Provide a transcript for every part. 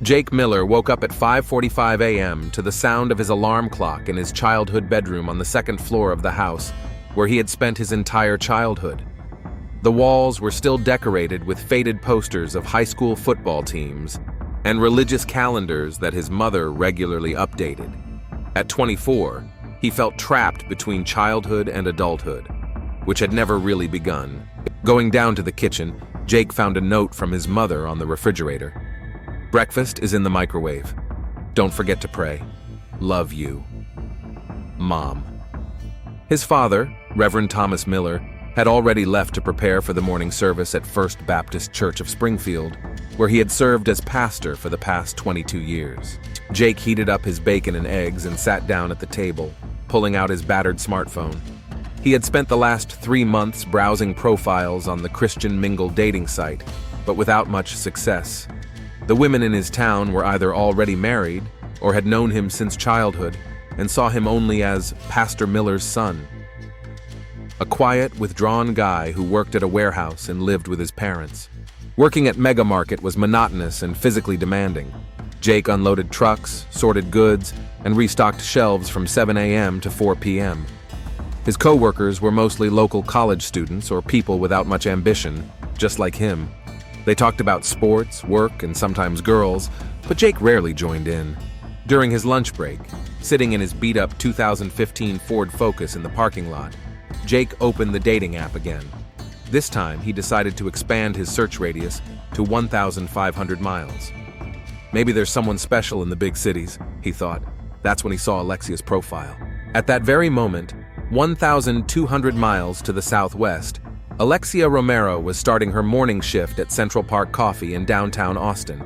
Jake Miller woke up at 5:45 a.m. to the sound of his alarm clock in his childhood bedroom on the second floor of the house, where he had spent his entire childhood. The walls were still decorated with faded posters of high school football teams and religious calendars that his mother regularly updated. At 24, he felt trapped between childhood and adulthood, which had never really begun. Going down to the kitchen, Jake found a note from his mother on the refrigerator. "Breakfast is in the microwave. Don't forget to pray. Love you. Mom." His father, Reverend Thomas Miller, had already left to prepare for the morning service at First Baptist Church of Springfield, where he had served as pastor for the past 22 years. Jake heated up his bacon and eggs and sat down at the table, pulling out his battered smartphone. He had spent the last 3 months browsing profiles on the Christian Mingle dating site, but without much success. The women in his town were either already married or had known him since childhood and saw him only as Pastor Miller's son. A quiet, withdrawn guy who worked at a warehouse and lived with his parents. Working at Mega Market was monotonous and physically demanding. Jake unloaded trucks, sorted goods, and restocked shelves from 7 a.m. to 4 p.m. His co-workers were mostly local college students or people without much ambition, just like him. They talked about sports, work, and sometimes girls, but Jake rarely joined in. During his lunch break, sitting in his beat-up 2015 Ford Focus in the parking lot, Jake opened the dating app again. This time, he decided to expand his search radius to 1,500 miles. Maybe there's someone special in the big cities, he thought. That's when he saw Alexia's profile. At that very moment, 1,200 miles to the southwest, Alexia Romero was starting her morning shift at Central Park Coffee in downtown Austin.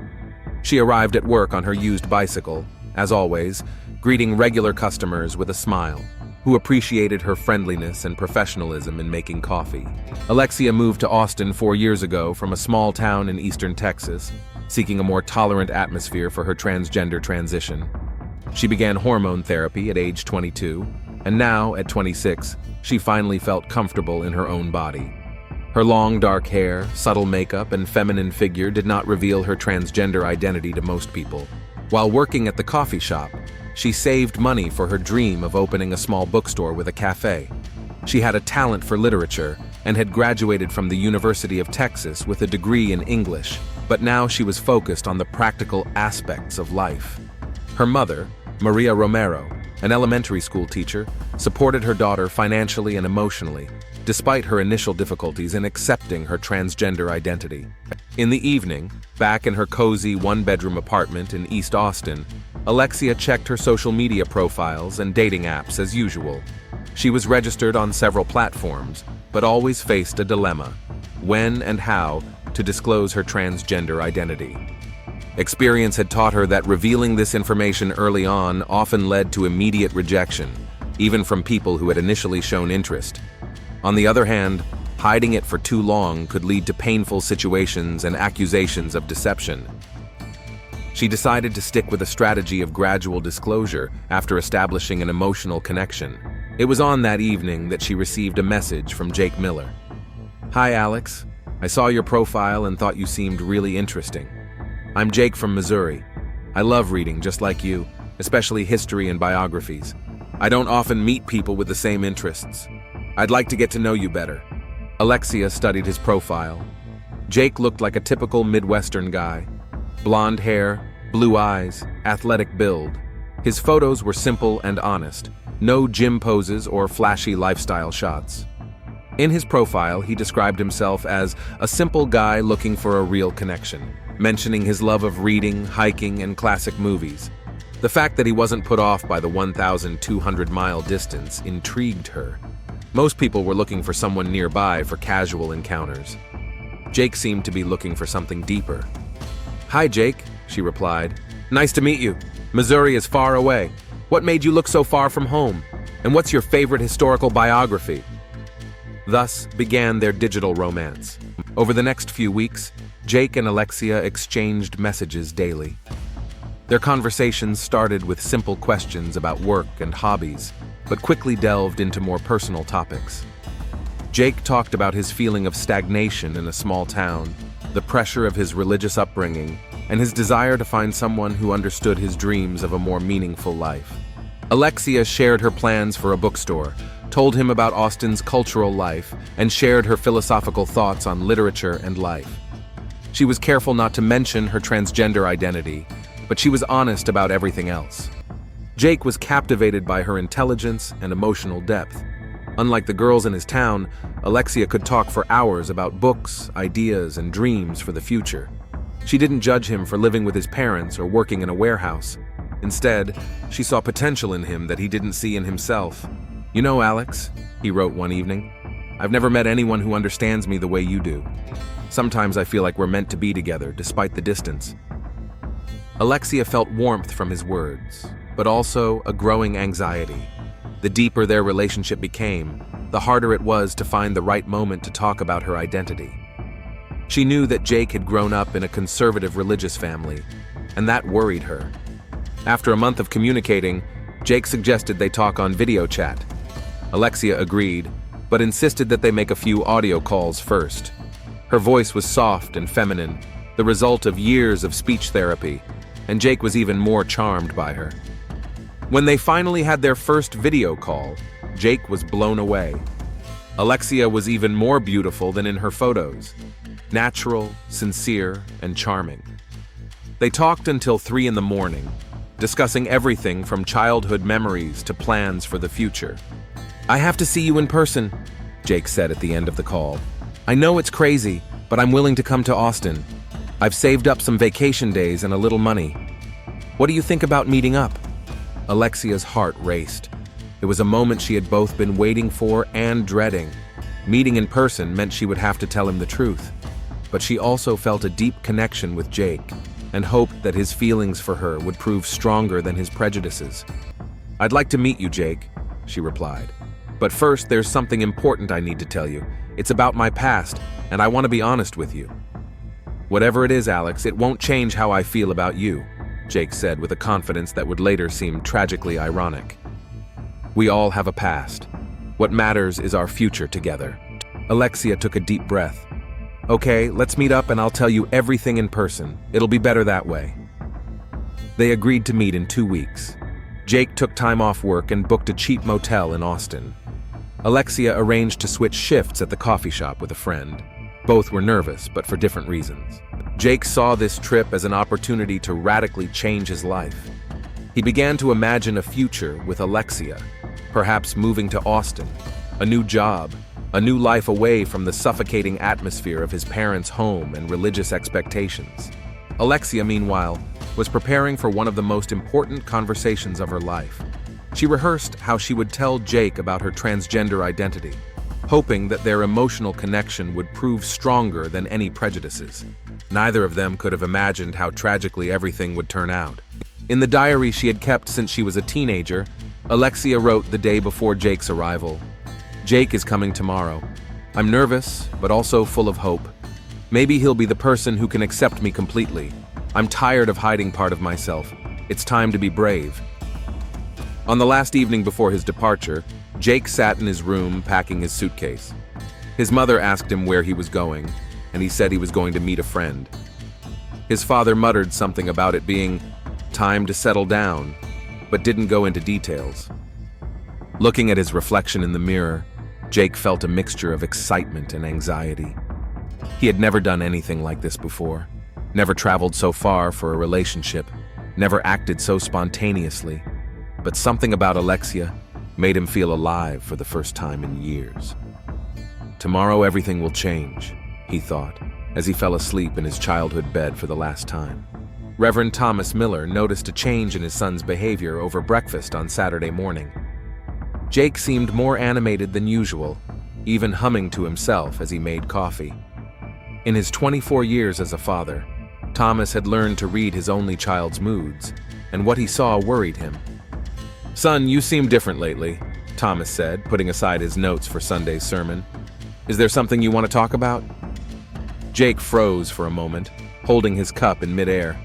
She arrived at work on her used bicycle, as always, greeting regular customers with a smile, who appreciated her friendliness and professionalism in making coffee. Alexia moved to Austin 4 years ago from a small town in eastern Texas, seeking a more tolerant atmosphere for her transgender transition. She began hormone therapy at age 22, and now, at 26, she finally felt comfortable in her own body. Her long, dark hair, subtle makeup, and feminine figure did not reveal her transgender identity to most people. While working at the coffee shop, she saved money for her dream of opening a small bookstore with a cafe. She had a talent for literature and had graduated from the University of Texas with a degree in English, but now she was focused on the practical aspects of life. Her mother, Maria Romero, an elementary school teacher, supported her daughter financially and emotionally, despite her initial difficulties in accepting her transgender identity. In the evening, back in her cozy one-bedroom apartment in East Austin, Alexia checked her social media profiles and dating apps as usual. She was registered on several platforms, but always faced a dilemma: when and how to disclose her transgender identity. Experience had taught her that revealing this information early on often led to immediate rejection, even from people who had initially shown interest. On the other hand, hiding it for too long could lead to painful situations and accusations of deception. She decided to stick with a strategy of gradual disclosure after establishing an emotional connection. It was on that evening that she received a message from Jake Miller. "Hi, Alex. I saw your profile and thought you seemed really interesting. I'm Jake from Missouri. I love reading just like you, especially history and biographies. I don't often meet people with the same interests. I'd like to get to know you better." Alexia studied his profile. Jake looked like a typical Midwestern guy. Blonde hair, blue eyes, athletic build. His photos were simple and honest. No gym poses or flashy lifestyle shots. In his profile, he described himself as a simple guy looking for a real connection, mentioning his love of reading, hiking, and classic movies. The fact that he wasn't put off by the 1,200-mile distance intrigued her. Most people were looking for someone nearby for casual encounters. Jake seemed to be looking for something deeper. "Hi, Jake," she replied. "Nice to meet you. Missouri is far away. What made you look so far from home? And what's your favorite historical biography?" Thus began their digital romance. Over the next few weeks, Jake and Alexia exchanged messages daily. Their conversations started with simple questions about work and hobbies, but quickly delved into more personal topics. Jake talked about his feeling of stagnation in a small town, the pressure of his religious upbringing, and his desire to find someone who understood his dreams of a more meaningful life. Alexia shared her plans for a bookstore, told him about Austin's cultural life, and shared her philosophical thoughts on literature and life. She was careful not to mention her transgender identity, but she was honest about everything else. Jake was captivated by her intelligence and emotional depth. Unlike the girls in his town, Alexia could talk for hours about books, ideas, and dreams for the future. She didn't judge him for living with his parents or working in a warehouse. Instead, she saw potential in him that he didn't see in himself. "You know, Alex," he wrote one evening, "I've never met anyone who understands me the way you do. Sometimes I feel like we're meant to be together, despite the distance." Alexia felt warmth from his words, but also a growing anxiety. The deeper their relationship became, the harder it was to find the right moment to talk about her identity. She knew that Jake had grown up in a conservative religious family, and that worried her. After a month of communicating, Jake suggested they talk on video chat. Alexia agreed, but insisted that they make a few audio calls first. Her voice was soft and feminine, the result of years of speech therapy, and Jake was even more charmed by her. When they finally had their first video call, Jake was blown away. Alexia was even more beautiful than in her photos. Natural, sincere, and charming. They talked until 3 in the morning, discussing everything from childhood memories to plans for the future. "I have to see you in person," Jake said at the end of the call. "I know it's crazy, but I'm willing to come to Austin. I've saved up some vacation days and a little money. What do you think about meeting up?" Alexia's heart raced. It was a moment she had both been waiting for and dreading. Meeting in person meant she would have to tell him the truth. But she also felt a deep connection with Jake and hoped that his feelings for her would prove stronger than his prejudices. "I'd like to meet you, Jake," she replied. "But first, there's something important I need to tell you. It's about my past, and I want to be honest with you." "Whatever it is, Alex, it won't change how I feel about you," Jake said with a confidence that would later seem tragically ironic. "We all have a past. What matters is our future together." Alexia took a deep breath. "Okay, let's meet up and I'll tell you everything in person. It'll be better that way." They agreed to meet in 2 weeks. Jake took time off work and booked a cheap motel in Austin. Alexia arranged to switch shifts at the coffee shop with a friend. Both were nervous, but for different reasons. Jake saw this trip as an opportunity to radically change his life. He began to imagine a future with Alexia, perhaps moving to Austin, a new job, a new life away from the suffocating atmosphere of his parents' home and religious expectations. Alexia, meanwhile, was preparing for one of the most important conversations of her life. She rehearsed how she would tell Jake about her transgender identity, hoping that their emotional connection would prove stronger than any prejudices. Neither of them could have imagined how tragically everything would turn out. In the diary she had kept since she was a teenager, Alexia wrote the day before Jake's arrival, "Jake is coming tomorrow. I'm nervous, but also full of hope. Maybe he'll be the person who can accept me completely. I'm tired of hiding part of myself. It's time to be brave." On the last evening before his departure, Jake sat in his room packing his suitcase. His mother asked him where he was going, and he said he was going to meet a friend. His father muttered something about it being time to settle down, but didn't go into details. Looking at his reflection in the mirror, Jake felt a mixture of excitement and anxiety. He had never done anything like this before, never traveled so far for a relationship, never acted so spontaneously, but something about Alexia made him feel alive for the first time in years. Tomorrow everything will change, he thought, as he fell asleep in his childhood bed for the last time. Reverend Thomas Miller noticed a change in his son's behavior over breakfast on Saturday morning. Jake seemed more animated than usual, even humming to himself as he made coffee. In his 24 years as a father, Thomas had learned to read his only child's moods, and what he saw worried him. "Son, you seem different lately," Thomas said, putting aside his notes for Sunday's sermon. "Is there something you want to talk about?" Jake froze for a moment, holding his cup in midair.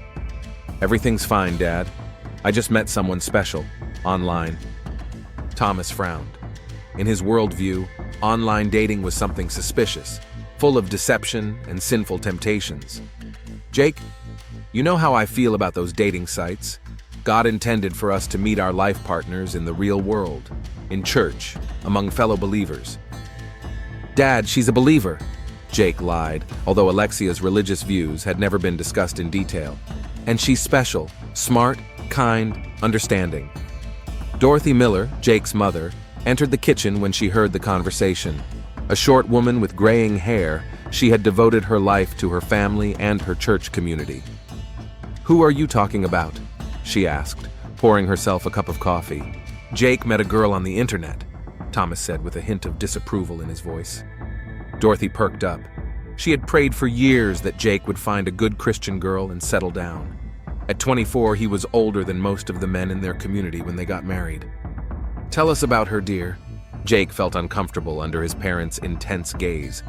"Everything's fine, Dad. I just met someone special, online." Thomas frowned. In his worldview, online dating was something suspicious, full of deception and sinful temptations. "Jake, You know how I feel about those dating sites. God intended for us to meet our life partners in the real world, in church, among fellow believers. Dad, she's a believer, Jake lied, although Alexia's religious views had never been discussed in detail. And she's special, smart, kind, understanding. Dorothy Miller, Jake's mother, entered the kitchen when she heard the conversation. A short woman with graying hair, she had devoted her life to her family and her church community. "Who are you talking about?" she asked, pouring herself a cup of coffee. "Jake met a girl on the internet," Thomas said with a hint of disapproval in his voice. Dorothy perked up. She had prayed for years that Jake would find a good Christian girl and settle down. At 24, he was older than most of the men in their community when they got married. "Tell us about her, dear." Jake felt uncomfortable under his parents' intense gaze.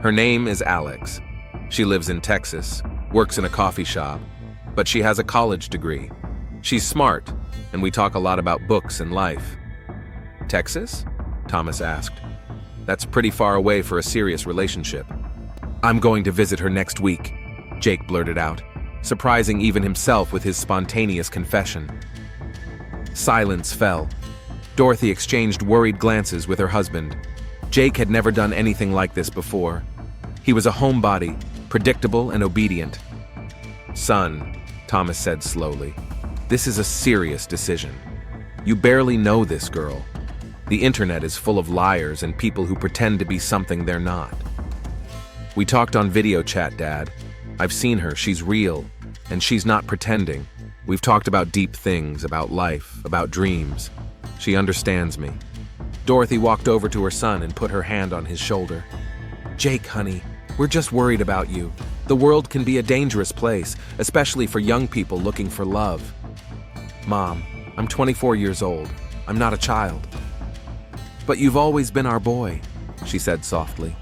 "Her name is Alex. She lives in Texas, works in a coffee shop, but she has a college degree. She's smart, and we talk a lot about books and life." "Texas?" Thomas asked. "That's pretty far away for a serious relationship." "I'm going to visit her next week," Jake blurted out, surprising even himself with his spontaneous confession. Silence fell. Dorothy exchanged worried glances with her husband. Jake had never done anything like this before. He was a homebody, predictable and obedient. "Son," Thomas said slowly, "this is a serious decision. You barely know this girl. The internet is full of liars and people who pretend to be something they're not. We talked on video chat, Dad. I've seen her, she's real, and she's not pretending. We've talked about deep things, about life, about dreams. She understands me." Dorothy walked over to her son and put her hand on his shoulder. "Jake, honey, we're just worried about you. The world can be a dangerous place, especially for young people looking for love." "Mom, I'm 24 years old. I'm not a child." "But you've always been our boy," she said softly.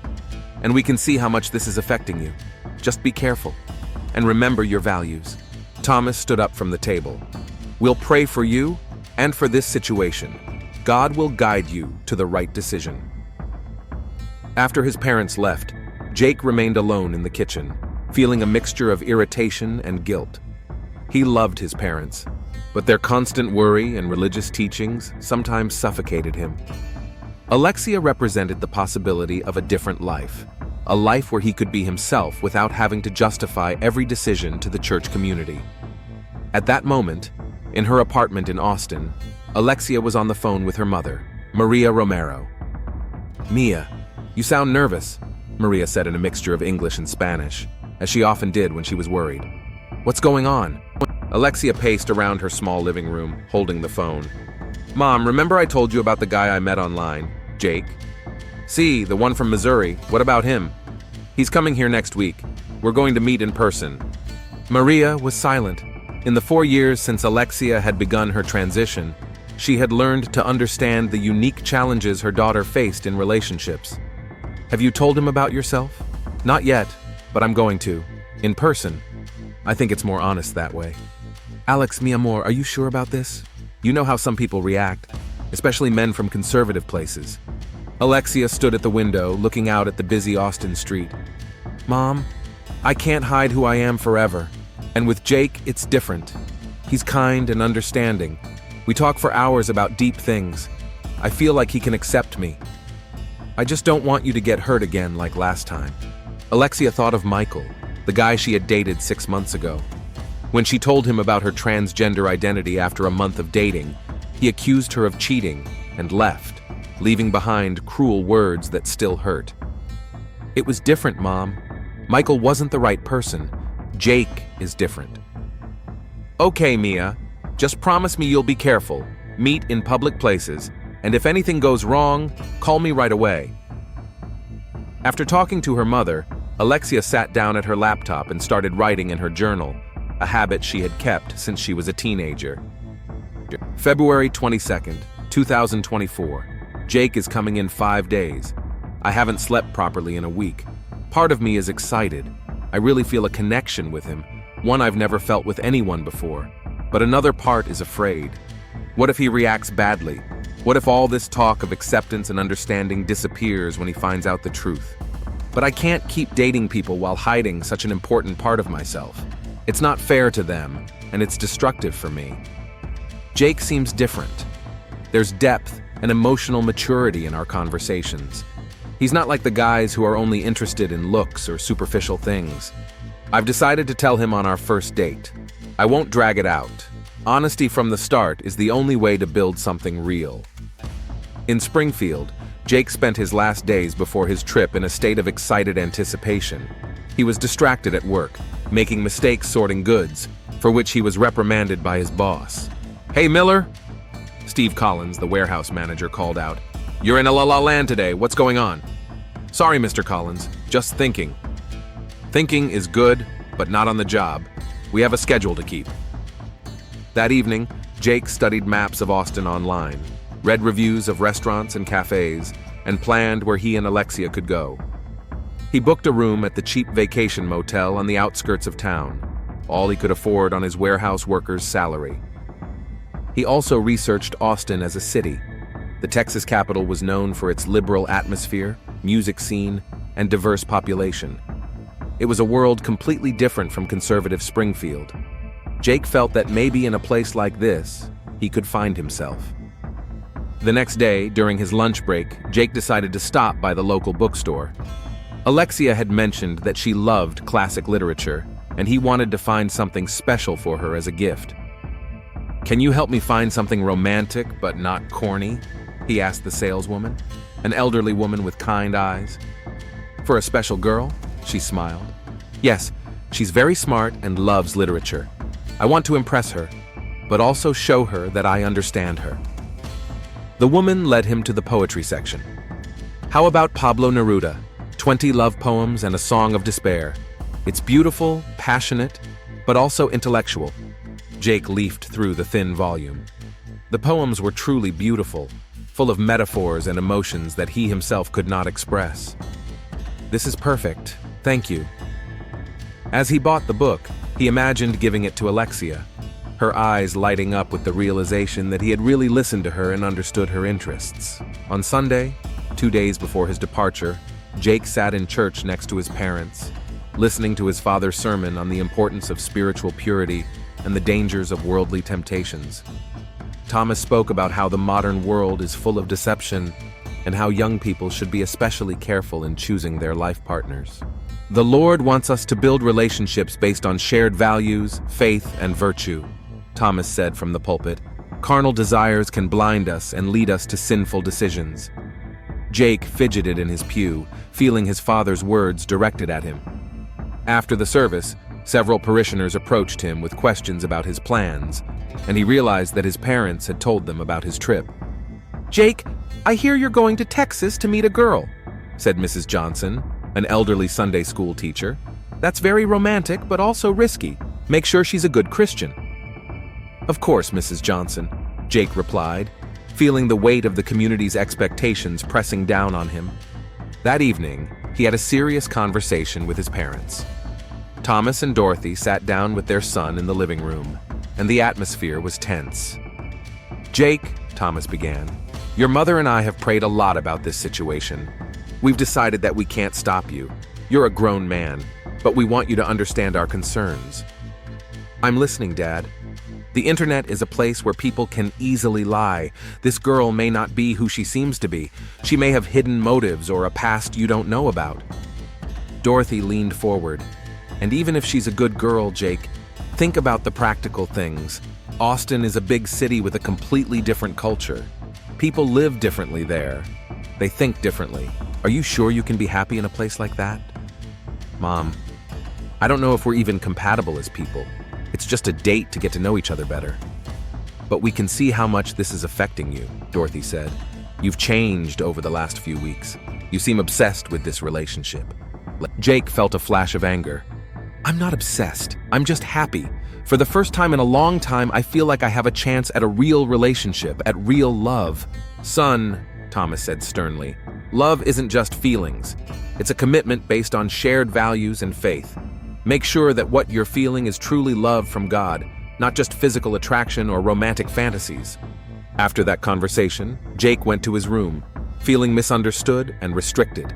"And we can see how much this is affecting you. Just be careful. And remember your values." Thomas stood up from the table. "We'll pray for you and for this situation. God will guide you to the right decision." After his parents left, Jake remained alone in the kitchen, feeling a mixture of irritation and guilt. He loved his parents, but their constant worry and religious teachings sometimes suffocated him. Alexia represented the possibility of a different life, a life where he could be himself without having to justify every decision to the church community. At that moment, in her apartment in Austin, Alexia was on the phone with her mother, Maria Romero. "Mia, you sound nervous," Maria said in a mixture of English and Spanish, as she often did when she was worried. "What's going on?" Alexia paced around her small living room, holding the phone. "Mom, remember I told you about the guy I met online, Jake? See, the one from Missouri, what about him? He's coming here next week. We're going to meet in person." Maria was silent. In the 4 years since Alexia had begun her transition, she had learned to understand the unique challenges her daughter faced in relationships. "Have you told him about yourself?" "Not yet, but I'm going to. In person. I think it's more honest that way." "Alex, mi amor, are you sure about this? You know how some people react, especially men from conservative places." Alexia stood at the window, looking out at the busy Austin street. "Mom, I can't hide who I am forever. And with Jake, it's different. He's kind and understanding. We talk for hours about deep things. I feel like he can accept me. I just don't want you to get hurt again like last time." Alexia thought of Michael, the guy she had dated 6 months ago. When she told him about her transgender identity after a month of dating, he accused her of cheating and left, leaving behind cruel words that still hurt. "It was different, Mom. Michael wasn't the right person. Jake is different." "Okay, Mia. Just promise me you'll be careful, meet in public places, and if anything goes wrong, call me right away." After talking to her mother, Alexia sat down at her laptop and started writing in her journal, a habit she had kept since she was a teenager. February 22nd, 2024. Jake is coming in 5 days. I haven't slept properly in a week. Part of me is excited. I really feel a connection with him, one I've never felt with anyone before. But another part is afraid. What if he reacts badly? What if all this talk of acceptance and understanding disappears when he finds out the truth? But I can't keep dating people while hiding such an important part of myself. It's not fair to them, and it's destructive for me. Jake seems different. There's depth and emotional maturity in our conversations. He's not like the guys who are only interested in looks or superficial things. I've decided to tell him on our first date. I won't drag it out. Honesty from the start is the only way to build something real. In Springfield, Jake spent his last days before his trip in a state of excited anticipation. He was distracted at work, making mistakes sorting goods, for which he was reprimanded by his boss. "Hey, Miller!" Steve Collins, the warehouse manager, called out. "You're in a la-la land today. What's going on?" "Sorry, Mr. Collins. Just thinking." Thinking is good, but not on the job. We have a schedule to keep. That evening, Jake studied maps of Austin online, read reviews of restaurants and cafes, and planned where he and Alexia could go. He booked a room at the cheap vacation motel on the outskirts of town, all he could afford on his warehouse worker's salary. He also researched Austin as a city. The Texas capital was known for its liberal atmosphere, music scene, and diverse population. It was a world completely different from conservative Springfield. Jake felt that maybe in a place like this, he could find himself. The next day, during his lunch break, Jake decided to stop by the local bookstore. Alexia had mentioned that she loved classic literature, and he wanted to find something special for her as a gift. "Can you help me find something romantic but not corny?" he asked the saleswoman, an elderly woman with kind eyes. "For a special girl?" she smiled. "Yes, she's very smart and loves literature. I want to impress her, but also show her that I understand her." The woman led him to the poetry section. "How about Pablo Neruda? 20 love poems and a song of despair. It's beautiful, passionate, but also intellectual." Jake leafed through the thin volume. The poems were truly beautiful, full of metaphors and emotions that he himself could not express. "This is perfect, thank you." As he bought the book, he imagined giving it to Alexia, her eyes lighting up with the realization that he had really listened to her and understood her interests. On Sunday, 2 days before his departure, Jake sat in church next to his parents, listening to his father's sermon on the importance of spiritual purity and the dangers of worldly temptations. Thomas spoke about how the modern world is full of deception and how young people should be especially careful in choosing their life partners. "The Lord wants us to build relationships based on shared values, faith, and virtue," Thomas said from the pulpit. "Carnal desires can blind us and lead us to sinful decisions." Jake fidgeted in his pew, feeling his father's words directed at him. After the service, several parishioners approached him with questions about his plans, and he realized that his parents had told them about his trip. "Jake, I hear you're going to Texas to meet a girl," said Mrs. Johnson, an elderly Sunday school teacher. "That's very romantic, but also risky. Make sure she's a good Christian." "Of course, Mrs. Johnson," Jake replied, feeling the weight of the community's expectations pressing down on him. That evening, he had a serious conversation with his parents. Thomas and Dorothy sat down with their son in the living room, and the atmosphere was tense. "Jake," Thomas began, "your mother and I have prayed a lot about this situation. We've decided that we can't stop you. You're a grown man, but we want you to understand our concerns." "I'm listening, Dad." "The internet is a place where people can easily lie. This girl may not be who she seems to be. She may have hidden motives or a past you don't know about." Dorothy leaned forward. "And even if she's a good girl, Jake, think about the practical things. Austin is a big city with a completely different culture. People live differently there. They think differently. Are you sure you can be happy in a place like that?" "Mom, I don't know if we're even compatible as people. It's just a date to get to know each other better." "But we can see how much this is affecting you," Dorothy said. "You've changed over the last few weeks. You seem obsessed with this relationship." Jake felt a flash of anger. "I'm not obsessed. I'm just happy. For the first time in a long time, I feel like I have a chance at a real relationship, at real love." "Son," Thomas said sternly, "love isn't just feelings. It's a commitment based on shared values and faith. Make sure that what you're feeling is truly love from God, not just physical attraction or romantic fantasies." After that conversation, Jake went to his room, feeling misunderstood and restricted.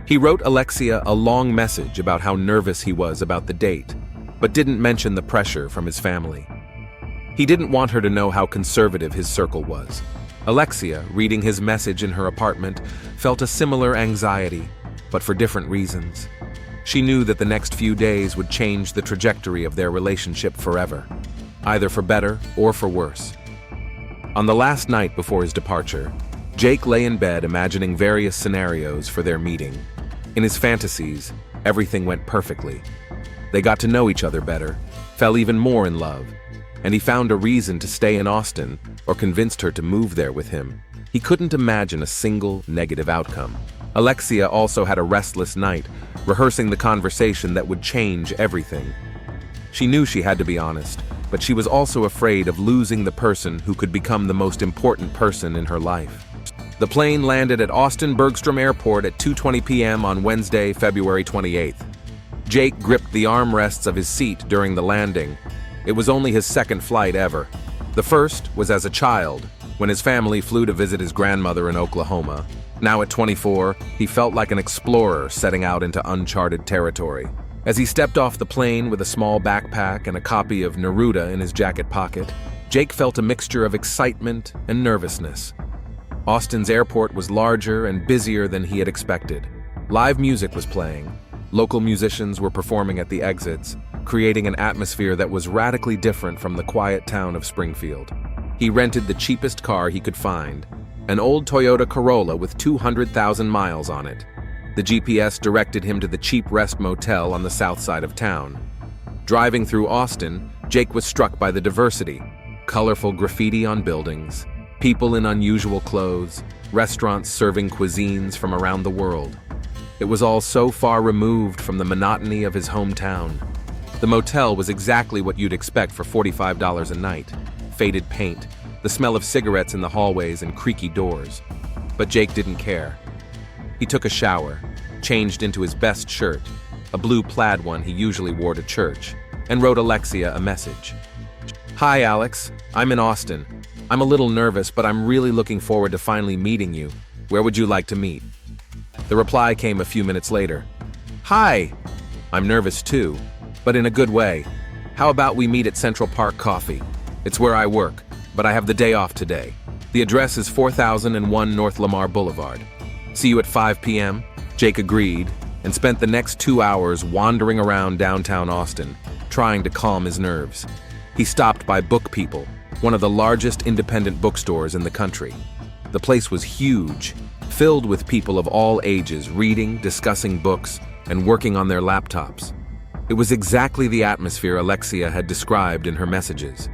He wrote Alexia a long message about how nervous he was about the date. but didn't mention the pressure from his family. He didn't want her to know how conservative his circle was. Alexia, reading his message in her apartment, felt a similar anxiety, but for different reasons. She knew that the next few days would change the trajectory of their relationship forever, either for better or for worse. On the last night before his departure, Jake lay in bed imagining various scenarios for their meeting. In his fantasies, everything went perfectly. They got to know each other better, fell even more in love, and he found a reason to stay in Austin or convinced her to move there with him. He couldn't imagine a single negative outcome. Alexia also had a restless night, rehearsing the conversation that would change everything. She knew she had to be honest, but she was also afraid of losing the person who could become the most important person in her life. The plane landed at Austin Bergstrom Airport at 2:20 p.m. on Wednesday, February 28th. Jake gripped the armrests of his seat during the landing. It was only his second flight ever. The first was as a child, when his family flew to visit his grandmother in Oklahoma. Now at 24, he felt like an explorer setting out into uncharted territory. As he stepped off the plane with a small backpack and a copy of Neruda in his jacket pocket, Jake felt a mixture of excitement and nervousness. Austin's airport was larger and busier than he had expected. Live music was playing. Local musicians were performing at the exits, creating an atmosphere that was radically different from the quiet town of Springfield. He rented the cheapest car he could find, an old Toyota Corolla with 200,000 miles on it. The GPS directed him to the cheap rest motel on the south side of town. Driving through Austin, Jake was struck by the diversity: colorful graffiti on buildings, people in unusual clothes, restaurants serving cuisines from around the world. It was all so far removed from the monotony of his hometown. The motel was exactly what you'd expect for $45 a night: faded paint, the smell of cigarettes in the hallways, and creaky doors. But Jake didn't care. He took a shower, changed into his best shirt, a blue plaid one he usually wore to church, and wrote Alexia a message. "Hi, Alex. I'm in Austin. I'm a little nervous, but I'm really looking forward to finally meeting you. Where would you like to meet?" The reply came a few minutes later. "Hi. I'm nervous too, but in a good way. How about we meet at Central Park Coffee? It's where I work, but I have the day off today. The address is 4001 North Lamar Boulevard. See you at 5 p.m. Jake agreed and spent the next 2 hours wandering around downtown Austin, trying to calm his nerves. He stopped by Book People, one of the largest independent bookstores in the country. The place was huge, filled with people of all ages reading, discussing books, and working on their laptops. It was exactly the atmosphere Alexia had described in her messages.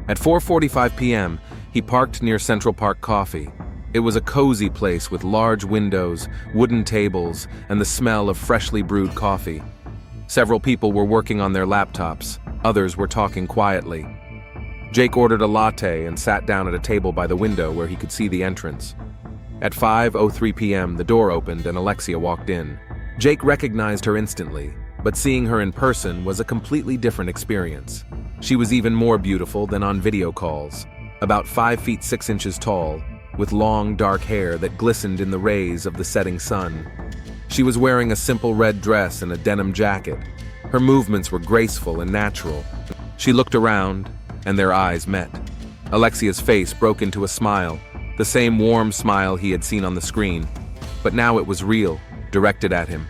At 4:45 p.m., he parked near Central Park Coffee. It was a cozy place with large windows, wooden tables, and the smell of freshly brewed coffee. Several people were working on their laptops. Others were talking quietly. Jake ordered a latte and sat down at a table by the window where he could see the entrance. At 5:03 p.m., the door opened and Alexia walked in. Jake recognized her instantly, but seeing her in person was a completely different experience. She was even more beautiful than on video calls, about 5 feet 6 inches tall, with long dark hair that glistened in the rays of the setting sun. She was wearing a simple red dress and a denim jacket. Her movements were graceful and natural. She looked around, and their eyes met. Alexia's face broke into a smile, the same warm smile he had seen on the screen, but now it was real, directed at him.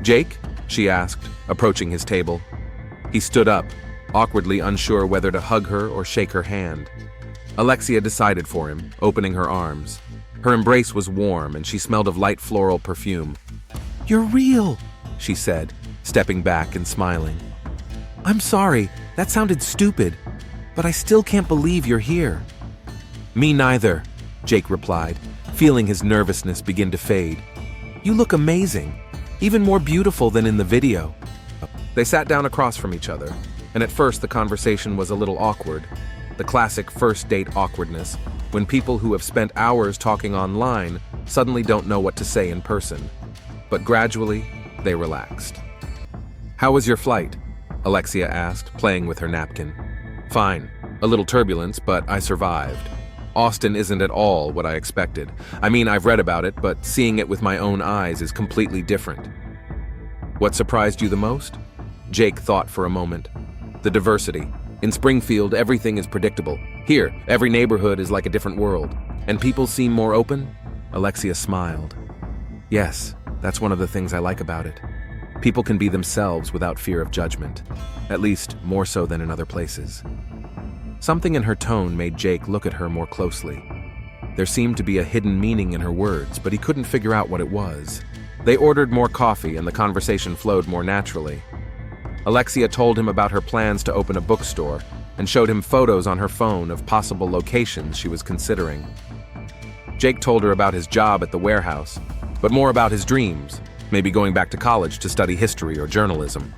"Jake?" she asked, approaching his table. He stood up, awkwardly unsure whether to hug her or shake her hand. Alexia decided for him, opening her arms. Her embrace was warm, and she smelled of light floral perfume. "You're real," she said, stepping back and smiling. "I'm sorry, that sounded stupid, but I still can't believe you're here." "Me neither," Jake replied, feeling his nervousness begin to fade. "You look amazing, even more beautiful than in the video." They sat down across from each other, and at first the conversation was a little awkward. The classic first date awkwardness, when people who have spent hours talking online suddenly don't know what to say in person. But gradually, they relaxed. "How was your flight?" Alexia asked, playing with her napkin. "Fine. A little turbulence, but I survived. Austin isn't at all what I expected. I mean, I've read about it, but seeing it with my own eyes is completely different." "What surprised you the most?" Jake thought for a moment. The diversity. In Springfield, everything is predictable. Here, every neighborhood is like a different world. And people seem more open? Alexia smiled. Yes, that's one of the things I like about it. People can be themselves without fear of judgment. At least, more so than in other places. Something in her tone made Jake look at her more closely. There seemed to be a hidden meaning in her words, but he couldn't figure out what it was. They ordered more coffee and the conversation flowed more naturally. Alexia told him about her plans to open a bookstore and showed him photos on her phone of possible locations she was considering. Jake told her about his job at the warehouse, but more about his dreams, maybe going back to college to study history or journalism.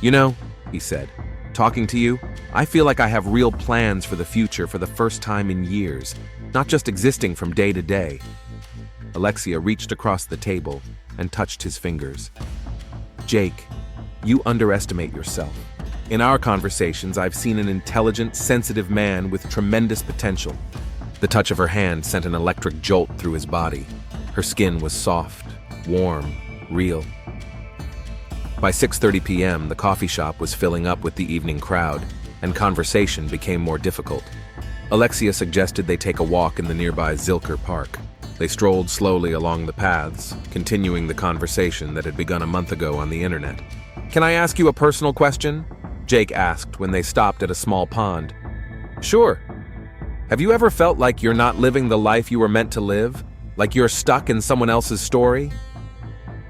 You know, he said, talking to you, I feel like I have real plans for the future for the first time in years, not just existing from day to day. Alexia reached across the table and touched his fingers. Jake, you underestimate yourself. In our conversations, I've seen an intelligent, sensitive man with tremendous potential. The touch of her hand sent an electric jolt through his body. Her skin was soft, warm, real. By 6:30 p.m., the coffee shop was filling up with the evening crowd, and conversation became more difficult. Alexia suggested they take a walk in the nearby Zilker Park. They strolled slowly along the paths, continuing the conversation that had begun a month ago on the internet. Can I ask you a personal question? Jake asked when they stopped at a small pond. Sure. Have you ever felt like you're not living the life you were meant to live? Like you're stuck in someone else's story?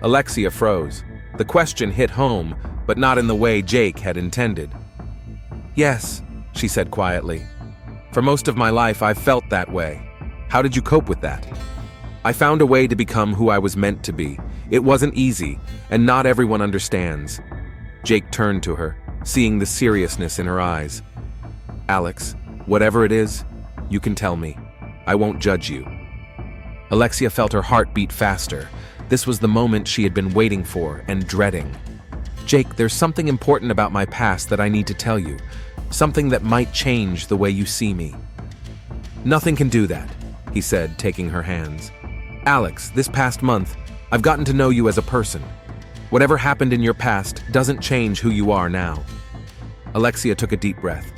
Alexia froze. The question hit home, but not in the way Jake had intended. Yes, she said quietly. For most of my life, I've felt that way. How did you cope with that? I found a way to become who I was meant to be. It wasn't easy, and not everyone understands. Jake turned to her, seeing the seriousness in her eyes. Alex, whatever it is, you can tell me. I won't judge you. Alexia felt her heart beat faster. This was the moment she had been waiting for and dreading. Jake, there's something important about my past that I need to tell you. Something that might change the way you see me. Nothing can do that, he said, taking her hands. Alex, this past month, I've gotten to know you as a person. Whatever happened in your past doesn't change who you are now. Alexia took a deep breath.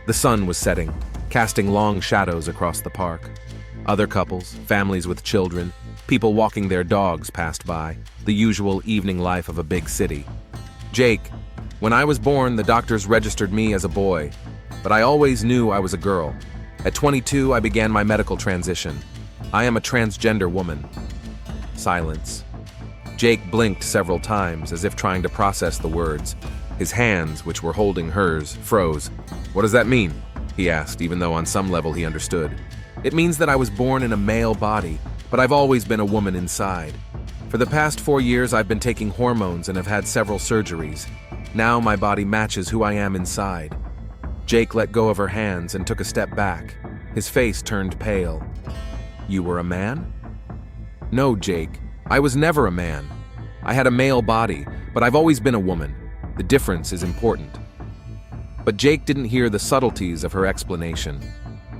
The sun was setting, casting long shadows across the park. Other couples, families with children, people walking their dogs passed by, the usual evening life of a big city. Jake, when I was born, the doctors registered me as a boy, but I always knew I was a girl. At 22, I began my medical transition. I am a transgender woman. Silence. Jake blinked several times, as if trying to process the words. His hands, which were holding hers, froze. What does that mean? He asked, even though on some level he understood. It means that I was born in a male body, but I've always been a woman inside. For the past 4 years, I've been taking hormones and have had several surgeries. Now my body matches who I am inside. Jake let go of her hands and took a step back. His face turned pale. You were a man? No, Jake. I was never a man. I had a male body, but I've always been a woman. The difference is important. But Jake didn't hear the subtleties of her explanation.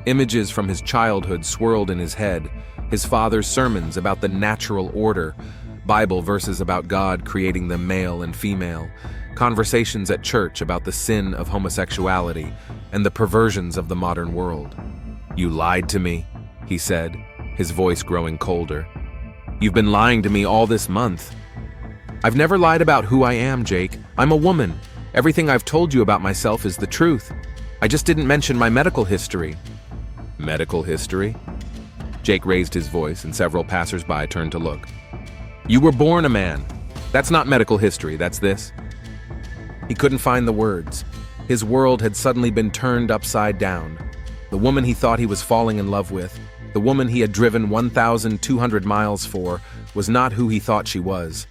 Images from his childhood swirled in his head, his father's sermons about the natural order, Bible verses about God creating them male and female, conversations at church about the sin of homosexuality and the perversions of the modern world. You lied to me, he said, his voice growing colder. You've been lying to me all this month. I've never lied about who I am, Jake. I'm a woman. Everything I've told you about myself is the truth. I just didn't mention my medical history. Medical history? Jake raised his voice, and several passers-by turned to look. You were born a man. That's not medical history, that's this. He couldn't find the words. His world had suddenly been turned upside down. The woman he thought he was falling in love with, the woman he had driven 1,200 miles for, was not who he thought she was.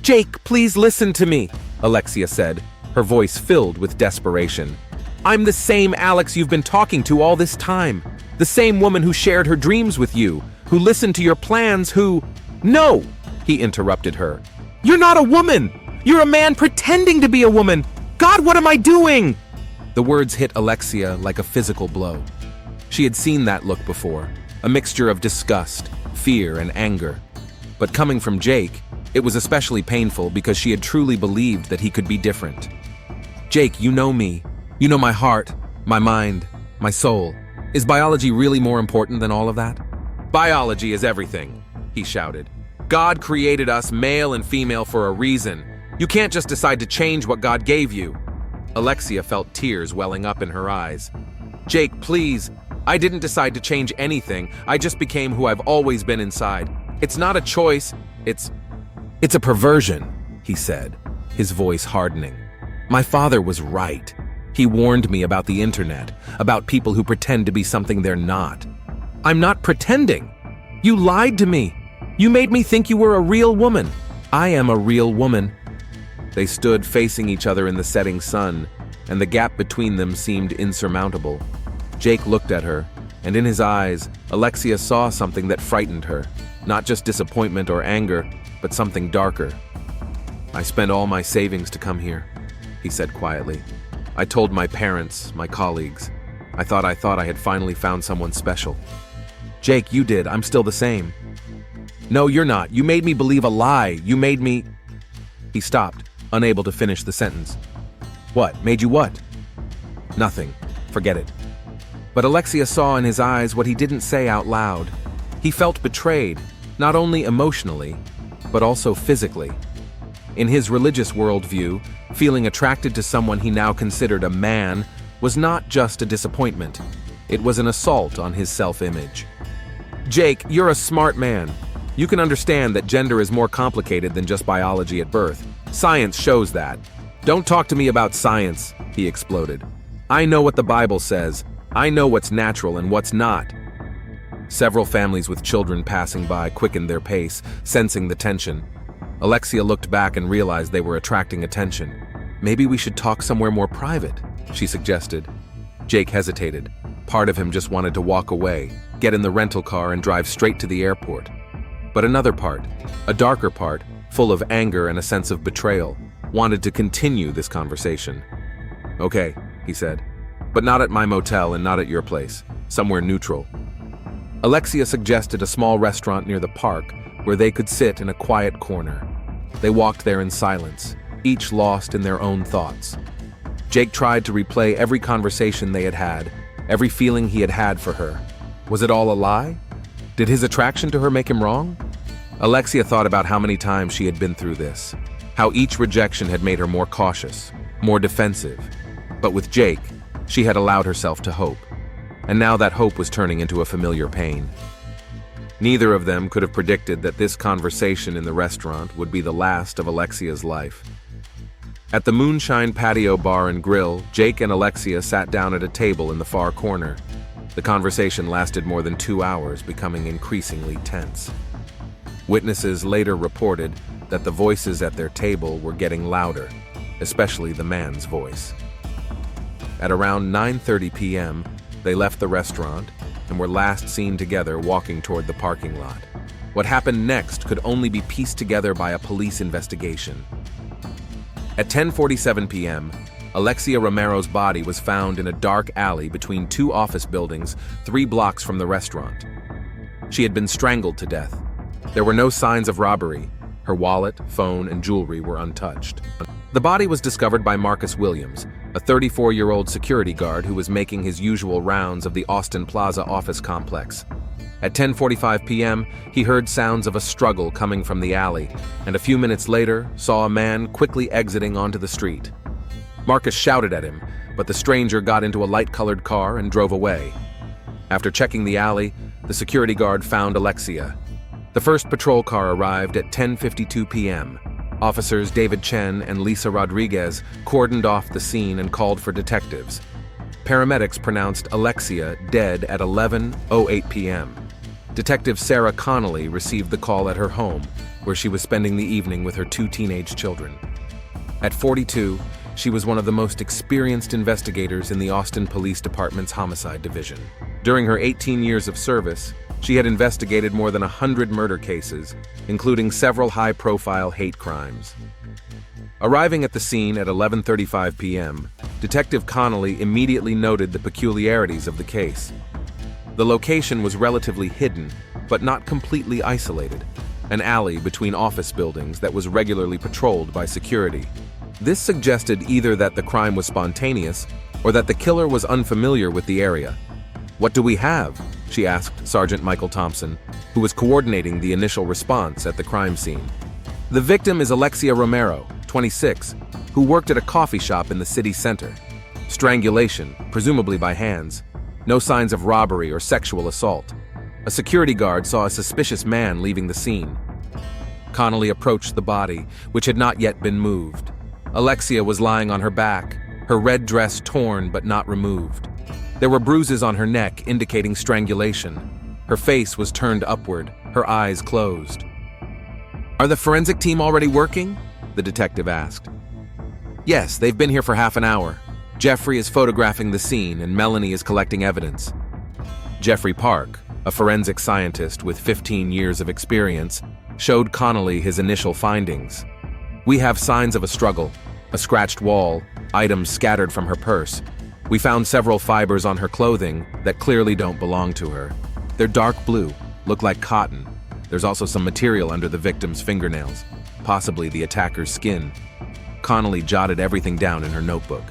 Jake, please listen to me, Alexia said, her voice filled with desperation. I'm the same Alex you've been talking to all this time. The same woman who shared her dreams with you, who listened to your plans, who... No, he interrupted her. You're not a woman. You're a man pretending to be a woman. God, what am I doing? The words hit Alexia like a physical blow. She had seen that look before, a mixture of disgust, fear, and anger. But coming from Jake, It was especially painful because she had truly believed that he could be different. "Jake, you know me. You know my heart, my mind, my soul. Is biology really more important than all of that?" "Biology is everything," he shouted. "God created us male and female for a reason. You can't just decide to change what God gave you." Alexia felt tears welling up in her eyes. "Jake, please. I didn't decide to change anything. I just became who I've always been inside. It's not a choice. It's a perversion," he said, his voice hardening. "My father was right. He warned me about the internet, about people who pretend to be something they're not. I'm not pretending. You lied to me. You made me think you were a real woman. I am a real woman." They stood facing each other in the setting sun, and the gap between them seemed insurmountable. Jake looked at her, and in his eyes, Alexia saw something that frightened her. Not just disappointment or anger, but something darker. "I spent all my savings to come here," he said quietly. "I told my parents, my colleagues. I thought I had finally found someone special." "Jake, you did. I'm still the same." "No, you're not. You made me believe a lie. You made me—" He stopped, unable to finish the sentence. "What? Made you what?" "Nothing. Forget it." But Alexia saw in his eyes what he didn't say out loud. He felt betrayed, not only emotionally, but also physically. In his religious worldview, feeling attracted to someone he now considered a man was not just a disappointment. It was an assault on his self-image. "Jake, you're a smart man. You can understand that gender is more complicated than just biology at birth. Science shows that. Don't talk to me about science," he exploded. "I know what the Bible says. I know what's natural and what's not." Several families with children passing by quickened their pace, sensing the tension. Alexia looked back and realized they were attracting attention. "Maybe we should talk somewhere more private," she suggested. Jake hesitated. Part of him just wanted to walk away, get in the rental car and drive straight to the airport. But another part, a darker part, full of anger and a sense of betrayal, wanted to continue this conversation. "Okay," he said, "but not at my motel and not at your place. Somewhere neutral." Alexia suggested a small restaurant near the park where they could sit in a quiet corner. They walked there in silence, each lost in their own thoughts. Jake tried to replay every conversation they had had, every feeling he had had for her. Was it all a lie? Did his attraction to her make him wrong? Alexia thought about how many times she had been through this, how each rejection had made her more cautious, more defensive. But with Jake, she had allowed herself to hope. And now that hope was turning into a familiar pain. Neither of them could have predicted that this conversation in the restaurant would be the last of Alexia's life. At the Moonshine Patio Bar and Grill, Jake and Alexia sat down at a table in the far corner. The conversation lasted more than 2 hours, becoming increasingly tense. Witnesses later reported that the voices at their table were getting louder, especially the man's voice. At around 9:30 p.m., they left the restaurant and were last seen together walking toward the parking lot. What happened next could only be pieced together by a police investigation. At 10:47 p.m., Alexia Romero's body was found in a dark alley between 2 office buildings 3 blocks from the restaurant. She had been strangled to death. There were no signs of robbery. Her wallet, phone, and jewelry were untouched. The body was discovered by Marcus Williams, a 34-year-old security guard who was making his usual rounds of the Austin Plaza office complex. At 10:45 p.m., he heard sounds of a struggle coming from the alley, and a few minutes later saw a man quickly exiting onto the street. Marcus shouted at him, but the stranger got into a light-colored car and drove away. After checking the alley, the security guard found Alexia. The first patrol car arrived at 10:52 p.m. Officers David Chen and Lisa Rodriguez cordoned off the scene and called for detectives. Paramedics pronounced Alexia dead at 11:08 p.m. Detective Sarah Connolly received the call at her home, where she was spending the evening with her 2 teenage children. At 42, she was one of the most experienced investigators in the Austin Police Department's Homicide Division. During her 18 years of service, she had investigated more than 100 murder cases, including several high-profile hate crimes. Arriving at the scene at 11:35 p.m., Detective Connolly immediately noted the peculiarities of the case. The location was relatively hidden, but not completely isolated. an alley between office buildings that was regularly patrolled by security. This suggested either that the crime was spontaneous or that the killer was unfamiliar with the area. "What do we have?" she asked Sergeant Michael Thompson, who was coordinating the initial response at the crime scene. The victim is Alexia Romero, 26, who worked at a coffee shop in the city center. Strangulation, presumably by hands. No signs of robbery or sexual assault. A security guard saw a suspicious man leaving the scene. Connolly approached the body, which had not yet been moved. Alexia was lying on her back, her red dress torn but not removed. There were bruises on her neck indicating strangulation. Her face was turned upward, her eyes closed. "Are the forensic team already working?" the detective asked. "Yes, they've been here for half an hour. Jeffrey is photographing the scene and Melanie is collecting evidence." Jeffrey Park, a forensic scientist with 15 years of experience, showed Connolly his initial findings. "We have signs of a struggle, a scratched wall, items scattered from her purse. We found several fibers on her clothing that clearly don't belong to her. They're dark blue, look like cotton. There's also some material under the victim's fingernails, possibly the attacker's skin." Connolly jotted everything down in her notebook.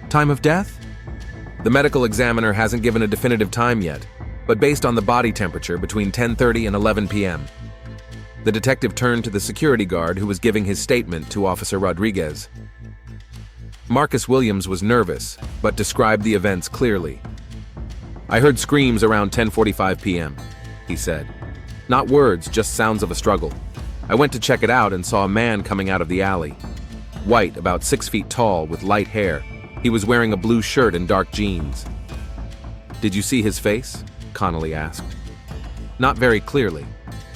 "Time of death?" "The medical examiner hasn't given a definitive time yet, but based on the body temperature, between 10:30 and 11 p.m. The detective turned to the security guard who was giving his statement to Officer Rodriguez. Marcus Williams was nervous, but described the events clearly. "I heard screams around 10:45 p.m., he said. "Not words, just sounds of a struggle. I went to check it out and saw a man coming out of the alley. White, about 6 feet tall, with light hair. He was wearing a blue shirt and dark jeans." "Did you see his face?" Connolly asked. "Not very clearly.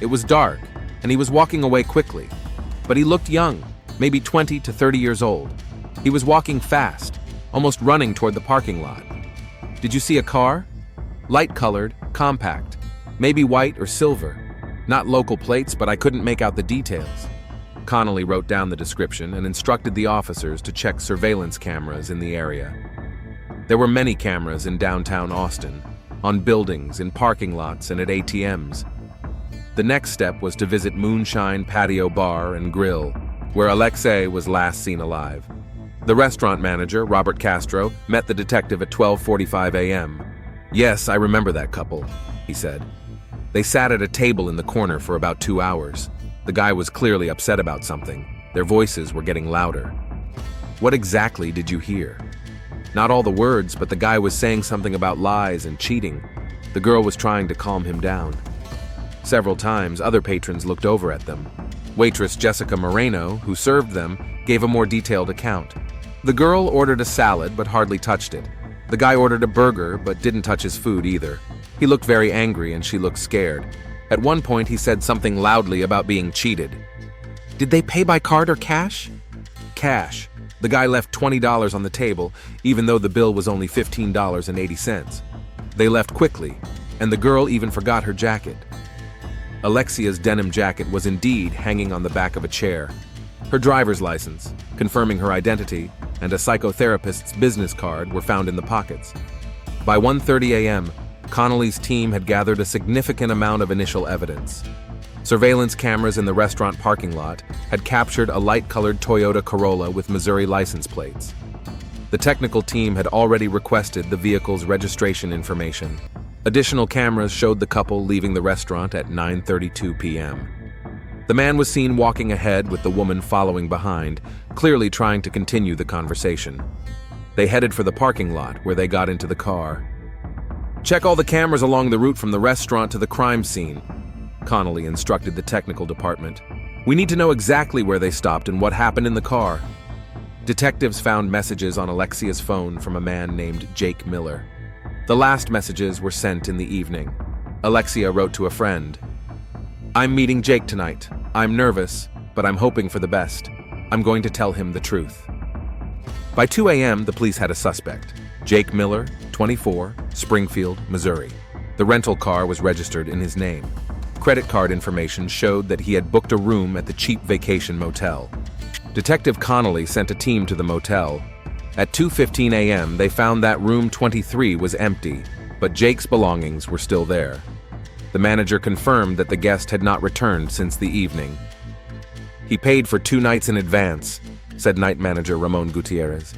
It was dark, and he was walking away quickly. But he looked young, maybe 20 to 30 years old. He was walking fast, almost running toward the parking lot." "Did you see a car?" "Light-colored, compact, maybe white or silver. Not local plates, but I couldn't make out the details." Connolly wrote down the description and instructed the officers to check surveillance cameras in the area. There were many cameras in downtown Austin, on buildings, in parking lots, and at ATMs. The next step was to visit Moonshine Patio Bar and Grill, where Alexia was last seen alive. The restaurant manager, Robert Castro, met the detective at 12:45 a.m. "Yes, I remember that couple," he said. "They sat at a table in the corner for about 2 hours. The guy was clearly upset about something. Their voices were getting louder." "What exactly did you hear?" "Not all the words, but the guy was saying something about lies and cheating. The girl was trying to calm him down." Several times, other patrons looked over at them. Waitress Jessica Moreno, who served them, gave a more detailed account. The girl ordered a salad but hardly touched it. The guy ordered a burger but didn't touch his food either. He looked very angry and she looked scared. At one point he said something loudly about being cheated. "Did they pay by card or cash?" "Cash. The guy left $20 on the table, even though the bill was only $15.80. They left quickly, and the girl even forgot her jacket." Alexia's denim jacket was indeed hanging on the back of a chair. Her driver's license, confirming her identity, and a psychotherapist's business card were found in the pockets. By 1:30 a.m., Connolly's team had gathered a significant amount of initial evidence. Surveillance cameras in the restaurant parking lot had captured a light-colored Toyota Corolla with Missouri license plates. The technical team had already requested the vehicle's registration information. Additional cameras showed the couple leaving the restaurant at 9:32 p.m. The man was seen walking ahead with the woman following behind, clearly trying to continue the conversation. They headed for the parking lot, where they got into the car. "Check all the cameras along the route from the restaurant to the crime scene," Connolly instructed the technical department. "We need to know exactly where they stopped and what happened in the car." Detectives found messages on Alexia's phone from a man named Jake Miller. The last messages were sent in the evening. Alexia wrote to a friend, "I'm meeting Jake tonight. I'm nervous, but I'm hoping for the best. I'm going to tell him the truth." By 2 a.m., the police had a suspect. Jake Miller, 24, Springfield, Missouri. The rental car was registered in his name. Credit card information showed that he had booked a room at the Cheap Vacation Motel. Detective Connolly sent a team to the motel. At 2:15 a.m., they found that room 23 was empty, but Jake's belongings were still there. The manager confirmed that the guest had not returned since the evening. "He paid for 2 nights in advance," said night manager Ramon Gutierrez.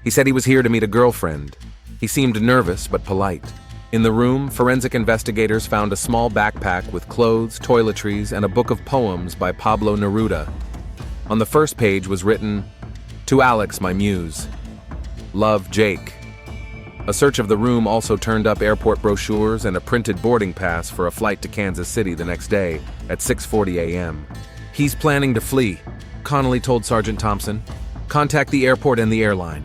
"He said he was here to meet a girlfriend. He seemed nervous but polite." In the room, forensic investigators found a small backpack with clothes, toiletries, and a book of poems by Pablo Neruda. On the first page was written, "To Alex, my muse. Love, Jake." A search of the room also turned up airport brochures and a printed boarding pass for a flight to Kansas City the next day at 6:40 a.m. "He's planning to flee," Connolly told Sergeant Thompson. "Contact the airport and the airline.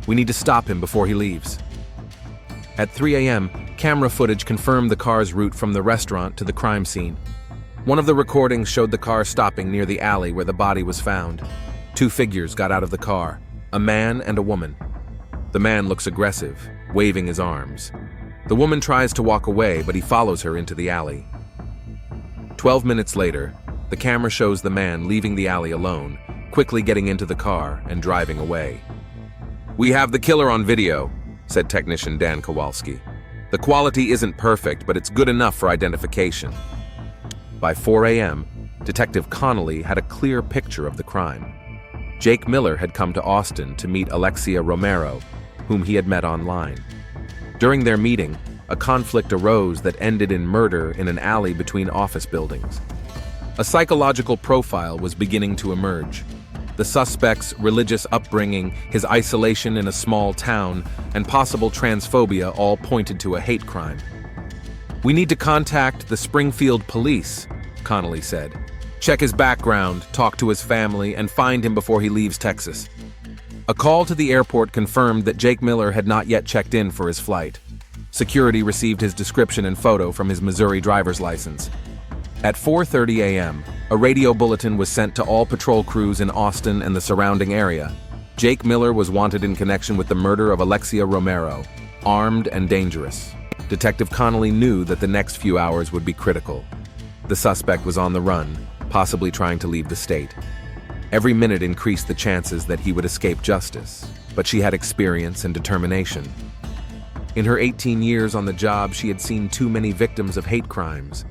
We need to stop him before he leaves." At 3 a.m., camera footage confirmed the car's route from the restaurant to the crime scene. One of the recordings showed the car stopping near the alley where the body was found. 2 figures got out of the car, a man and a woman. The man looks aggressive, waving his arms. The woman tries to walk away, but he follows her into the alley. 12 minutes later, the camera shows the man leaving the alley alone, quickly getting into the car and driving away. "We have the killer on video," said technician Dan Kowalski. "The quality isn't perfect, but it's good enough for identification." By 4 a.m., Detective Connolly had a clear picture of the crime. Jake Miller had come to Austin to meet Alexia Romero, whom he had met online. During their meeting, a conflict arose that ended in murder in an alley between office buildings. A psychological profile was beginning to emerge. The suspect's religious upbringing, his isolation in a small town, and possible transphobia all pointed to a hate crime. "We need to contact the Springfield police," Connolly said. "Check his background, talk to his family, and find him before he leaves Texas." A call to the airport confirmed that Jake Miller had not yet checked in for his flight. Security received his description and photo from his Missouri driver's license. At 4:30 a.m., a radio bulletin was sent to all patrol crews in Austin and the surrounding area. Jake Miller was wanted in connection with the murder of Alexia Romero, armed and dangerous. Detective Connolly knew that the next few hours would be critical. The suspect was on the run, possibly trying to leave the state. Every minute increased the chances that he would escape justice, but she had experience and determination. In her 18 years on the job, she had seen too many victims of hate crimes.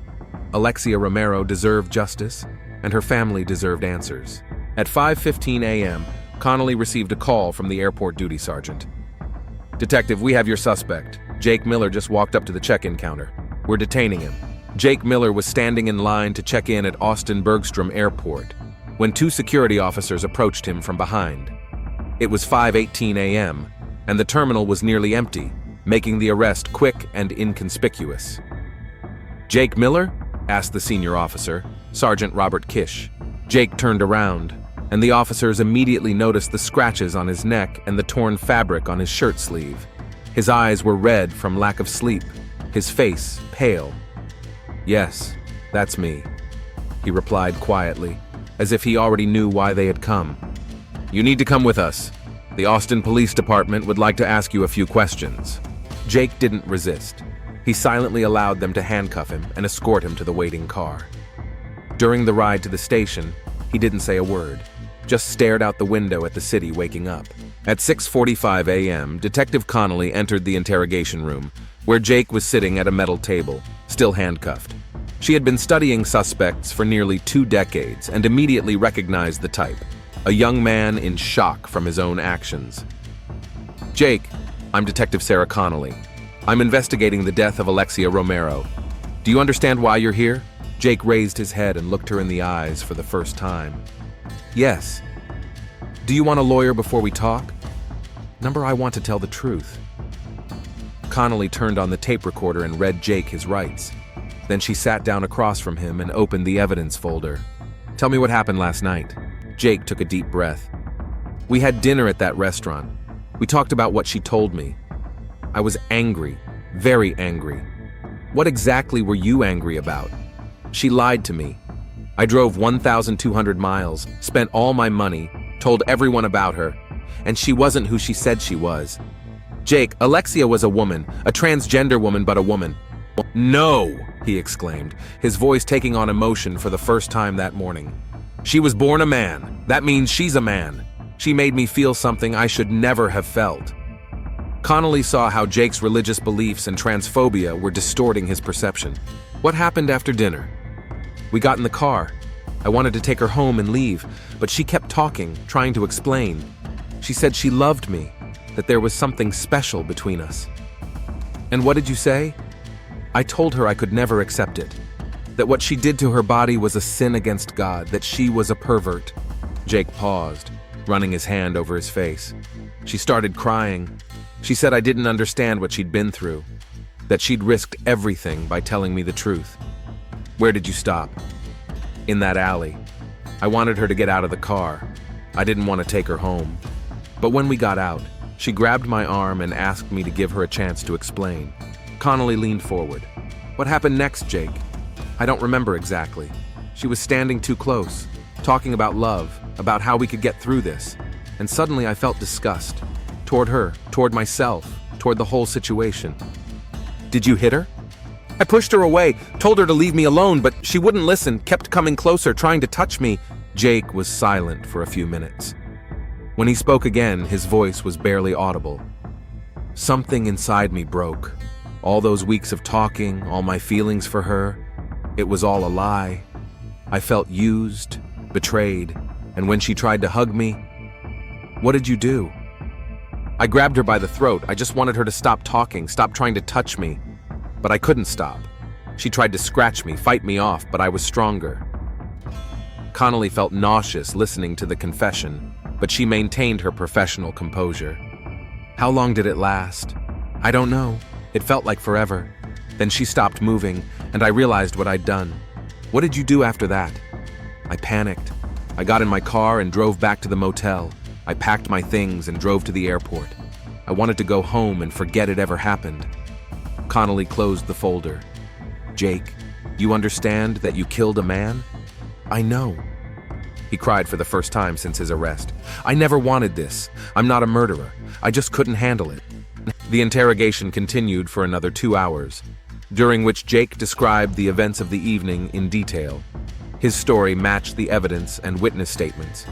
Alexia Romero deserved justice, and her family deserved answers. At 5:15 a.m., Connolly received a call from the airport duty sergeant. "Detective, we have your suspect. Jake Miller just walked up to the check-in counter. We're detaining him." Jake Miller was standing in line to check in at Austin Bergstrom Airport when 2 security officers approached him from behind. It was 5:18 a.m., and the terminal was nearly empty, making the arrest quick and inconspicuous. "Jake Miller?" asked the senior officer, Sergeant Robert Kish. Jake turned around, and the officers immediately noticed the scratches on his neck and the torn fabric on his shirt sleeve. His eyes were red from lack of sleep, his face pale. "Yes, that's me," he replied quietly, as if he already knew why they had come. "You need to come with us. The Austin Police Department would like to ask you a few questions." Jake didn't resist. He silently allowed them to handcuff him and escort him to the waiting car. During the ride to the station, he didn't say a word, just stared out the window at the city waking up. At 6:45 a.m., Detective Connolly entered the interrogation room, where Jake was sitting at a metal table, still handcuffed. She had been studying suspects for nearly 2 decades and immediately recognized the type, a young man in shock from his own actions. "Jake, I'm Detective Sarah Connolly. I'm investigating the death of Alexia Romero. Do you understand why you're here?" Jake raised his head and looked her in the eyes for the first time. "Yes." "Do you want a lawyer before we talk?" "Number, I want to tell the truth." Connolly turned on the tape recorder and read Jake his rights. Then she sat down across from him and opened the evidence folder. "Tell me what happened last night." Jake took a deep breath. "We had dinner at that restaurant. We talked about what she told me. I was angry, very angry." "What exactly were you angry about?" "She lied to me. I drove 1,200 miles, spent all my money, told everyone about her, and she wasn't who she said she was." "Jake, Alexia was a woman, a transgender woman, but a woman." "No!" he exclaimed, his voice taking on emotion for the first time that morning. "She was born a man. That means she's a man. She made me feel something I should never have felt." Connolly saw how Jake's religious beliefs and transphobia were distorting his perception. What happened after dinner? We got in the car. I wanted to take her home and leave, but she kept talking, trying to explain. She said she loved me, that there was something special between us. And what did you say? I told her I could never accept it, that what she did to her body was a sin against God, that she was a pervert. Jake paused, running his hand over his face. She started crying. She said I didn't understand what she'd been through, that she'd risked everything by telling me the truth. Where did you stop? In that alley. I wanted her to get out of the car. I didn't want to take her home. But when we got out, she grabbed my arm and asked me to give her a chance to explain. Connolly leaned forward. What happened next, Jake? I don't remember exactly. She was standing too close, talking about love, about how we could get through this. And suddenly I felt disgust. Toward her, toward myself, toward the whole situation. Did you hit her? I pushed her away, told her to leave me alone, but she wouldn't listen, kept coming closer, trying to touch me. Jake was silent for a few minutes. When he spoke again, his voice was barely audible. Something inside me broke. All those weeks of talking, all my feelings for her, it was all a lie. I felt used, betrayed, and when she tried to hug me, what did you do? I grabbed her by the throat. I just wanted her to stop talking, stop trying to touch me. But I couldn't stop. She tried to scratch me, fight me off, but I was stronger. Connolly felt nauseous listening to the confession, but she maintained her professional composure. How long did it last? I don't know. It felt like forever. Then she stopped moving, and I realized what I'd done. What did you do after that? I panicked. I got in my car and drove back to the motel. I packed my things and drove to the airport. I wanted to go home and forget it ever happened. Connolly closed the folder. Jake, you understand that you killed a man? I know. He cried for the first time since his arrest. I never wanted this. I'm not a murderer. I just couldn't handle it. The interrogation continued for another 2 hours, during which Jake described the events of the evening in detail. His story matched the evidence and witness statements.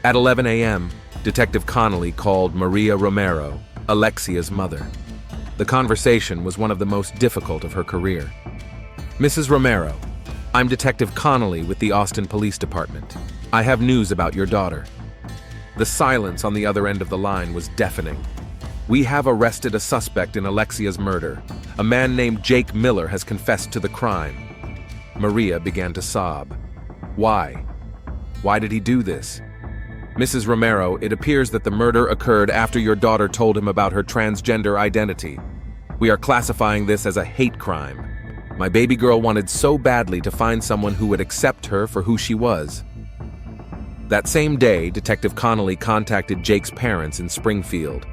At 11 a.m., Detective Connolly called Maria Romero, Alexia's mother. The conversation was one of the most difficult of her career. Mrs. Romero, I'm Detective Connolly with the Austin Police Department. I have news about your daughter. The silence on the other end of the line was deafening. We have arrested a suspect in Alexia's murder. A man named Jake Miller has confessed to the crime. Maria began to sob. Why? Why did he do this? Mrs. Romero, it appears that the murder occurred after your daughter told him about her transgender identity. We are classifying this as a hate crime. My baby girl wanted so badly to find someone who would accept her for who she was. That same day, Detective Connolly contacted Jake's parents in Springfield.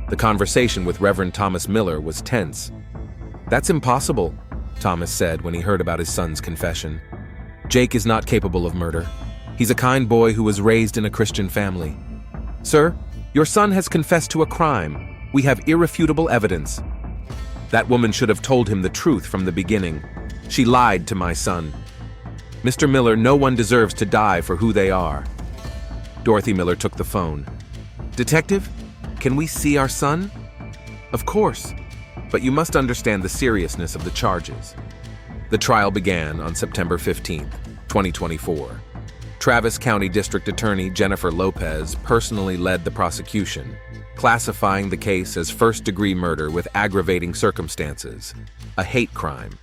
The conversation with Reverend Thomas Miller was tense. That's impossible, Thomas said when he heard about his son's confession. Jake is not capable of murder. He's a kind boy who was raised in a Christian family. Sir, your son has confessed to a crime. We have irrefutable evidence. That woman should have told him the truth from the beginning. She lied to my son. Mr. Miller, no one deserves to die for who they are. Dorothy Miller took the phone. Detective, can we see our son? Of course, but you must understand the seriousness of the charges. The trial began on September 15th, 2024. Travis County District Attorney Jennifer Lopez personally led the prosecution, classifying the case as first-degree murder with aggravating circumstances, a hate crime.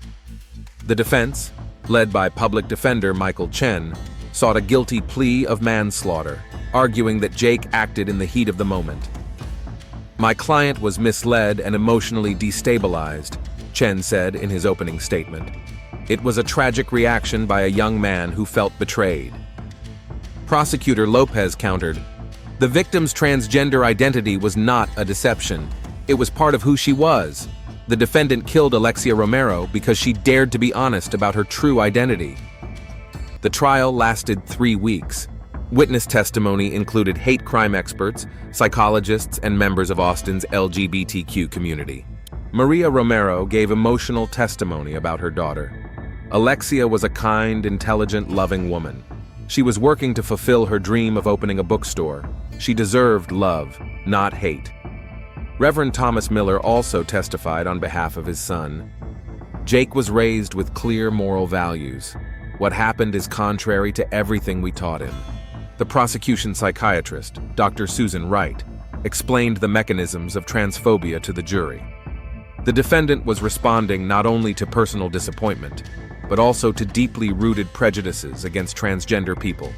The defense, led by public defender Michael Chen, sought a guilty plea of manslaughter, arguing that Jake acted in the heat of the moment. My client was misled and emotionally destabilized, Chen said in his opening statement. It was a tragic reaction by a young man who felt betrayed. Prosecutor Lopez countered, the victim's transgender identity was not a deception. It was part of who she was. The defendant killed Alexia Romero because she dared to be honest about her true identity. The trial lasted 3 weeks. Witness testimony included hate crime experts, psychologists, and members of Austin's LGBTQ community. Maria Romero gave emotional testimony about her daughter. Alexia was a kind, intelligent, loving woman. She was working to fulfill her dream of opening a bookstore. She deserved love, not hate. Reverend Thomas Miller also testified on behalf of his son. Jake was raised with clear moral values. What happened is contrary to everything we taught him. The prosecution psychiatrist, Dr. Susan Wright, explained the mechanisms of transphobia to the jury. The defendant was responding not only to personal disappointment, but also to deeply rooted prejudices against transgender people.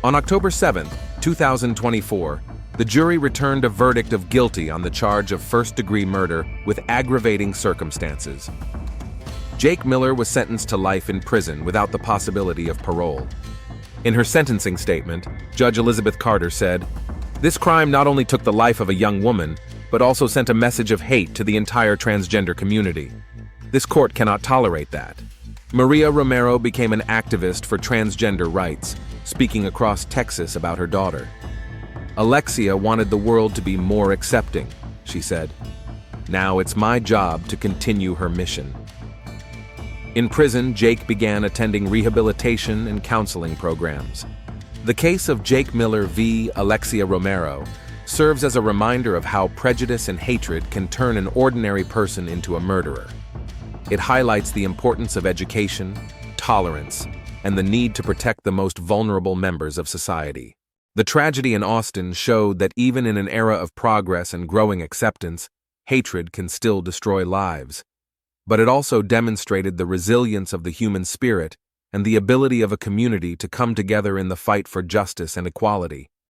On October 7, 2024, the jury returned a verdict of guilty on the charge of first-degree murder with aggravating circumstances. Jake Miller was sentenced to life in prison without the possibility of parole. In her sentencing statement, Judge Elizabeth Carter said, "This crime not only took the life of a young woman, but also sent a message of hate to the entire transgender community. This court cannot tolerate that." Maria Romero became an activist for transgender rights, speaking across Texas about her daughter. "Alexia wanted the world to be more accepting," she said. "Now it's my job to continue her mission." In prison, Jake began attending rehabilitation and counseling programs. The case of Jake Miller v. Alexia Romero serves as a reminder of how prejudice and hatred can turn an ordinary person into a murderer. It highlights the importance of education, tolerance, and the need to protect the most vulnerable members of society. The tragedy in Austin showed that even in an era of progress and growing acceptance, hatred can still destroy lives. But it also demonstrated the resilience of the human spirit and the ability of a community to come together in the fight for justice and equality.